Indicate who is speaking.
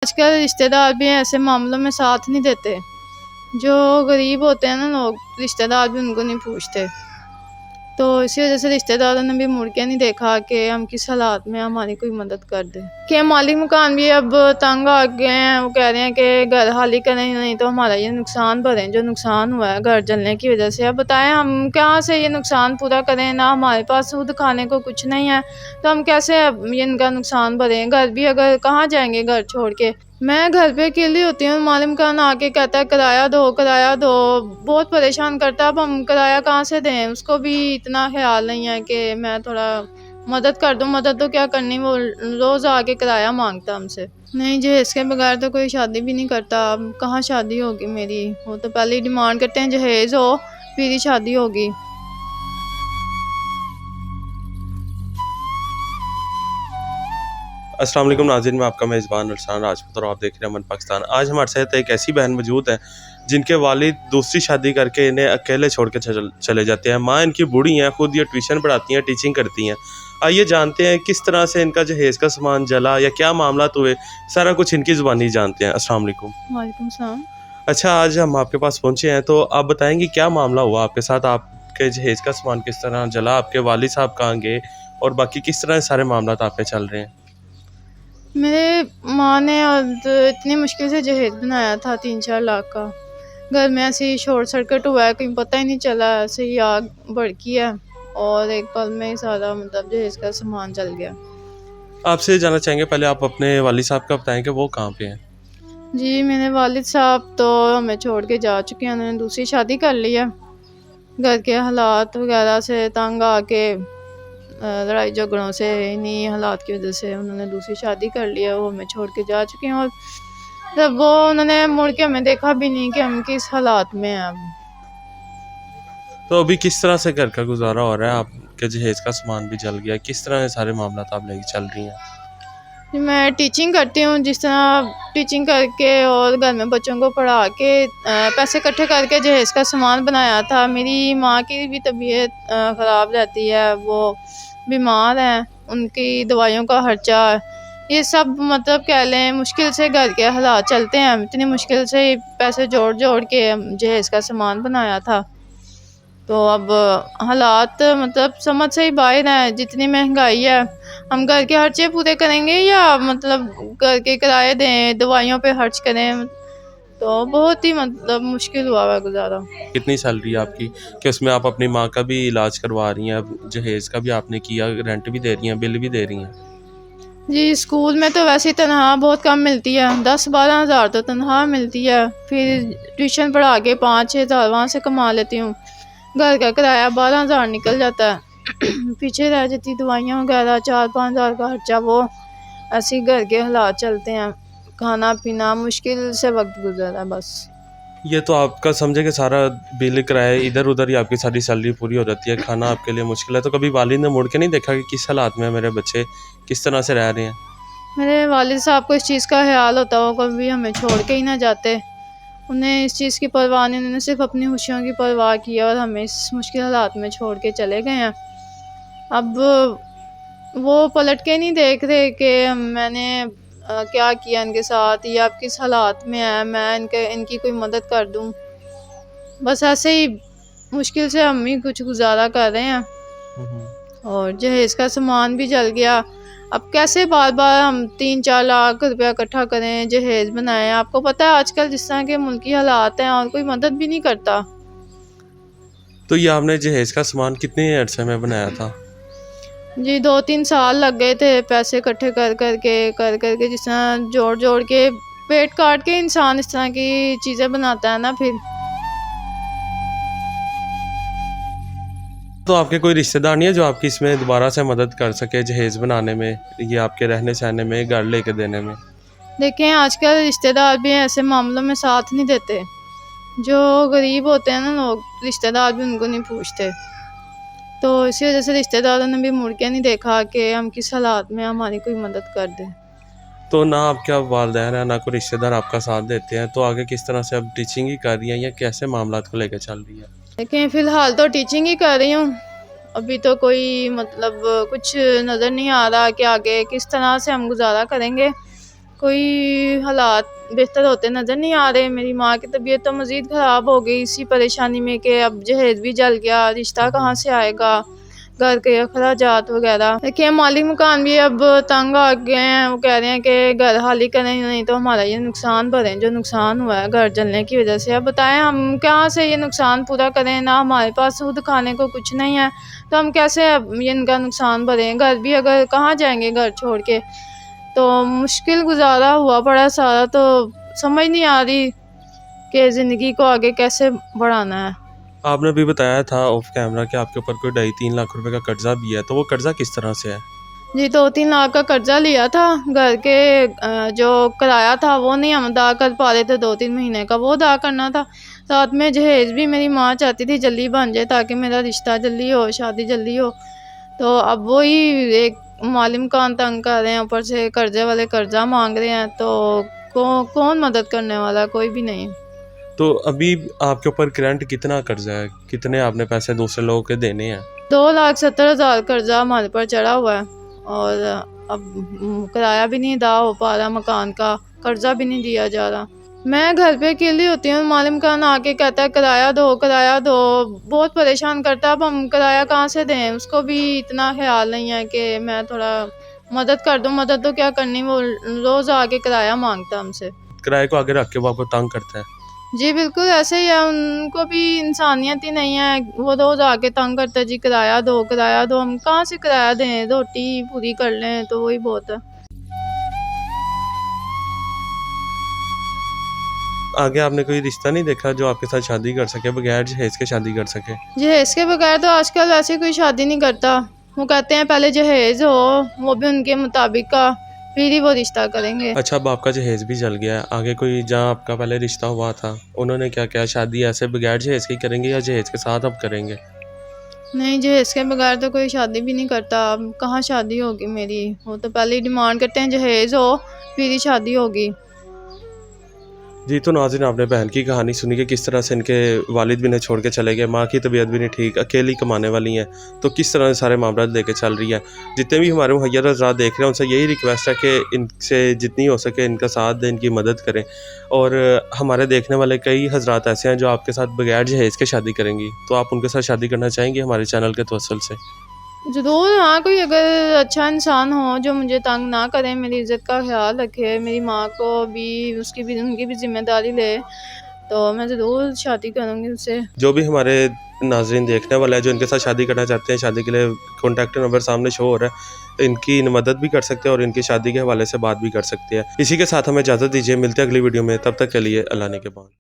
Speaker 1: आजकल रिश्तेदार भी ऐसे मामलों में साथ नहीं देते। जो गरीब होते हैं ना लोग, रिश्तेदार भी उनको नहीं पूछते। तो इसी वजह से रिश्तेदारों ने भी मुड़ के नहीं देखा कि हम किस हालात में हमारी कोई मदद कर दे। कि मालिक मकान भी अब तंग आ गए हैं। वो कह रहे हैं कि घर खाली करें, नहीं तो हमारा ये नुकसान भरें जो नुकसान हुआ है घर जलने की वजह से। अब बताएं हम कहाँ से ये नुकसान पूरा करें, ना हमारे पास खुद खाने को कुछ नहीं है, तो हम कैसे अब ये इनका नुकसान भरें। घर भी अगर कहाँ जाएंगे घर छोड़ के। मैं घर पे अकेली होती हूँ, मालिक मकान आके कहता है किराया दो किराया दो, बहुत परेशान करता है। अब हम किराया कहाँ से दें, उसको भी इतना ख्याल नहीं है कि मैं थोड़ा मदद कर दूँ। मदद तो क्या करनी, वो रोज़ आके किराया मांगता हमसे। नहीं जी, इसके बगैर तो कोई शादी भी नहीं करता। अब कहाँ शादी होगी मेरी, वो तो पहले ही डिमांड करते हैं जहेज़ हो फिर ही शादी होगी।
Speaker 2: अस्सलाम वालेकुम नाज़रीन, मैं आपका मेज़बान अरसान राजपूत और आप देख रहे हैं अमन पाकिस्तान। आज हमारे साथ एक ऐसी बहन मौजूद है जिनके वालिद दूसरी शादी करके इन्हें अकेले छोड़ के चले जाते हैं। माँ इनकी बूढ़ी हैं, खुद ये ट्यूशन पढ़ाती हैं, टीचिंग करती हैं। आइए जानते हैं किस तरह से इनका जहेज़ का सामान जला या क्या मामला हुए, सारा कुछ इनकी ज़ुबानी जानते हैं। अस्सलाम वालेकुम।
Speaker 1: वालेकुम सलाम।
Speaker 2: अच्छा, आज हम आपके पास पहुँचे हैं, तो आप बताएँगे क्या मामला हुआ आपके साथ? आपके जहेज़ का सामान किस तरह जला, आपके वालिद साहब कहाँ गए और बाकी किस तरह सारे मामला आपके चल रहे हैं?
Speaker 1: मेरे माँ ने इतनी मुश्किल से जहेज बनाया था 3-4 लाख का। घर में ऐसे ही शॉर्ट सर्किट हुआ है, कहीं पता ही नहीं चला, ऐसे ही आग भड़की है और एक पल में ही सारा मतलब जहेज का सामान जल गया।
Speaker 2: आपसे जानना चाहेंगे, पहले आप अपने वालिद साहब का बताएं कि वो कहाँ पे हैं?
Speaker 1: जी, मेरे वालिद साहब तो हमें छोड़ के जा चुके हैं, उन्होंने दूसरी शादी कर ली है। घर के हालात वगैरह से तंग आके लड़ाई झगड़ों से, इन्हीं हालात की वजह से उन्होंने दूसरी शादी कर ली है। वो हमें छोड़ के जा चुके हैं और जब वो उन्होंने मुड़ के हमें देखा भी नहीं कि हम किस हालात में हैं अब।
Speaker 2: तो अभी किस तरह से घर का गुजारा हो रहा है? आपके जहेज का सामान भी जल गया, किस तरह से सारे मामला आप लेके चल रही हैं?
Speaker 1: जी, मैं टीचिंग करती हूँ। जिस तरह टीचिंग करके और घर में बच्चों को पढ़ा के पैसे इकट्ठे करके जहेज़ का सामान बनाया था। मेरी माँ की भी तबीयत ख़राब रहती है, वो बीमार हैं, उनकी दवाइयों का खर्चा, ये सब मतलब कह लें मुश्किल से घर के हालात चलते हैं। इतनी मुश्किल से पैसे जोड़ जोड़ के जहेज़ का सामान बनाया था। तो अब हालात मतलब समझ से ही बाहर हैं। जितनी महंगाई है, हम घर के खर्चे पूरे करेंगे या मतलब घर के किराए दें, दवाइयों पे खर्च करें। तो बहुत ही मतलब मुश्किल हुआ है गुजारा।
Speaker 2: कितनी सैलरी है आपकी कि उसमें आप अपनी माँ का भी इलाज करवा रही हैं, अब जहेज का भी आपने किया, रेंट भी दे रही हैं, बिल भी दे रही हैं?
Speaker 1: जी, स्कूल में तो वैसे ही तनख्वाह बहुत कम मिलती है, 10-12 हज़ार तो तनख्वाह मिलती है। फिर ट्यूशन पढ़ा के 5-6 हज़ार वहाँ से कमा लेती हूँ। घर का किराया 12 हज़ार निकल जाता है। पीछे रह जाती दवाइयाँ वगैरह, 4-5 हज़ार का खर्चा, वो ऐसे ही घर के हालात चलते हैं। खाना पीना मुश्किल से वक्त गुजर रहा है बस।
Speaker 2: ये तो आपका समझे कि सारा बिल किराया इधर उधर ही आपकी सारी सैलरी पूरी हो जाती है, खाना आपके लिए मुश्किल है। तो कभी वालिद ने मुड़ के नहीं देखा कि किस हालात में मेरे बच्चे किस तरह से रह रहे हैं?
Speaker 1: मेरे वालिद साहब को इस चीज़ का ख्याल होता, वो कभी हमें छोड़ के ही ना जाते। उन्हें इस चीज़ की परवाह नहीं, उन्होंने सिर्फ अपनी खुशियों की परवाह की है और हमें इस मुश्किल हालात में छोड़ के चले गए हैं। अब वो पलट के नहीं देख रहे कि मैंने क्या किया इनके साथ या अब किस हालात में है, मैं इनकी कोई मदद कर दूं। बस ऐसे ही मुश्किल से हम ही कुछ गुजारा कर रहे हैं
Speaker 2: हम्म।
Speaker 1: और जहेज का सामान भी जल गया। अब कैसे बार बार हम 3-4 लाख रुपया इकट्ठा करें, जहेज बनाएं। आपको पता है आजकल जिस तरह के मुल्की हालात हैं और कोई मदद भी नहीं करता।
Speaker 2: तो ये आपने जहेज का सामान कितने अरसे में बनाया था?
Speaker 1: जी, 2-3 साल लग गए थे पैसे इकट्ठे कर के जिस तरह जोड़ जोड़ के पेट काट के इंसान इस तरह की चीज़ें बनाता है ना फिर।
Speaker 2: तो आपके कोई रिश्तेदार नहीं है जो आपकी इसमें दोबारा से मदद कर सके जहेज बनाने में, ये आपके रहने सहने में, घर लेके देने में?
Speaker 1: देखें आजकल रिश्तेदार भी ऐसे मामलों में साथ नहीं देते। जो गरीब होते हैं ना लोग, रिश्तेदार भी उनको नहीं पूछते। तो इसी वजह से रिश्तेदारों ने भी मुड़ के नहीं देखा कि हम किस हालात में हमारी कोई मदद कर दे।
Speaker 2: तो ना आपके अब वालिदैन हैं, ना कोई रिश्तेदार आपका साथ देते हैं, तो आगे किस तरह से अब टीचिंग ही कर रही हैं या कैसे मामलात को लेकर चल रही है?
Speaker 1: लेकिन फ़िलहाल तो टीचिंग ही कर रही हूँ। अभी तो कोई मतलब कुछ नज़र नहीं आ रहा कि आगे किस तरह से हम गुज़ारा करेंगे। कोई हालात बेहतर होते नज़र नहीं आ रहे। मेरी माँ की तबीयत तो मज़ीद ख़राब हो गई इसी परेशानी में कि अब जहेज़ भी जल गया, रिश्ता कहाँ से आएगा, घर के अखराजात वगैरह। देखिए मालिक मकान भी अब तंग आ गए हैं, वो कह रहे हैं कि घर खाली करें नहीं तो हमारा ये नुकसान भरें जो नुकसान हुआ है घर जलने की वजह से। अब बताएं हम कहाँ से ये नुकसान पूरा करें, ना हमारे पास खुद खाने को कुछ नहीं है तो हम कैसे अब ये इनका नुकसान भरें। घर भी अगर कहाँ जाएंगे घर छोड़ के, तो मुश्किल गुजारा हुआ पड़ा सारा, तो समझ नहीं आ रही कि ज़िंदगी को आगे कैसे बढ़ाना है।
Speaker 2: आपने अभी बताया था ऑफ कैमरा कि आपके ऊपर कोई 2.5-3 लाख रुपए का कर्जा भी है, तो वो कर्जा किस तरह से है?
Speaker 1: जी 2-3 लाख का कर्जा लिया था। घर के जो किराया था वो नहीं हम अदा कर पा रहे थे, 2-3 महीने का वो अदा करना था। साथ में जहेज भी मेरी माँ चाहती थी जल्दी बन जाए ताकि मेरा रिश्ता जल्दी हो, शादी जल्दी हो। तो अब वही एक मालिक मकान तंग कर रहे हैं, ऊपर से कर्जे वाले कर्जा मांग रहे हैं, तो कौन मदद करने वाला, कोई भी नहीं।
Speaker 2: तो अभी आपके ऊपर करंट कितना कर्जा है? कितने आपने पैसे दूसरे लोगों के देने हैं?
Speaker 1: 2,70,000 कर्जा हमारे पर चढ़ा हुआ है और अब किराया भी नहीं अदा हो पा रहा, मकान का कर्जा भी नहीं दिया जा रहा। मैं घर पे अकेली होती हूँ, मालिक मकान आके कहता है किराया दो किराया दो, बहुत परेशान करता है। अब हम किराया कहाँ से दें, उसको भी इतना ख्याल नहीं है कि मैं थोड़ा मदद कर दूँ। मदद तो क्या करनी, वो रोज़ आके किराया मांगता है हमसे।
Speaker 2: किराए को आगे रख के वो आपको तंग करता है?
Speaker 1: जी बिल्कुल ऐसे ही है, उनको भी इंसानियत ही नहीं है। वो रोज़ आके तंग करते जी किराया दो किराया दो। हम कहाँ से किराया दें, रोटी पूरी कर लें तो वही बहुत है।
Speaker 2: आगे आपने कोई रिश्ता नहीं देखा जो आपके साथ शादी कर सके, बगैर जहेज के शादी कर सके?
Speaker 1: जहेज के बगैर तो आजकल ऐसे कोई शादी नहीं करता। वो कहते हैं पहले जहेज हो, वो भी उनके मुताबिक का, फिर ही वो रिश्ता करेंगे।
Speaker 2: अच्छा, अब आपका जहेज भी जल गया है, आगे कोई जहाँ आपका पहले रिश्ता हुआ था उन्होंने क्या क्या शादी ऐसे बगैर जहेज की करेंगे या जहेज के साथ अब करेंगे?
Speaker 1: नहीं जहेज के बगैर तो कोई शादी भी नहीं करता। अब कहाँ शादी होगी मेरी, वो तो पहले ही डिमांड करते हैं जहेज हो फिर ही शादी होगी।
Speaker 2: जी, तो नाज़रीन आपने बहन की कहानी सुनी कि किस तरह से इनके वालिद भी इन्हें छोड़ के चले गए, माँ की तबीयत भी नहीं ठीक, अकेली कमाने वाली हैं, तो किस तरह से सारे मामला लेके चल रही है। जितने भी हमारे मुहैया हज़रात देख रहे हैं उनसे यही रिक्वेस्ट है कि इनसे जितनी हो सके इनका साथ दें, इनकी मदद करें। और हमारे देखने वाले कई हज़रात ऐसे हैं जो आपके साथ बगैर जहेज़ के शादी करेंगी, तो आप उनके साथ शादी करना चाहेंगे हमारे चैनल के तवस्सुल से?
Speaker 1: ज़रूर, हाँ कोई अगर अच्छा इंसान हो जो मुझे तंग ना करे, मेरी इज़्ज़त का ख्याल रखे, मेरी माँ को भी उसकी भी उनकी भी ज़िम्मेदारी ले, तो मैं ज़रूर शादी करूँगी उससे।
Speaker 2: जो भी हमारे नाज़रीन देखने वाला है जो इनके साथ शादी करना चाहते हैं, शादी के लिए कॉन्टैक्ट नंबर सामने शो हो रहा है, इनकी मदद भी कर सकते हैं और इनकी शादी के हवाले से बात भी कर सकते हैं। इसी के साथ हमें इजाज़त दीजिए, मिलते हैं अगली वीडियो में, तब तक के लिए अल्लाह ने के बाद।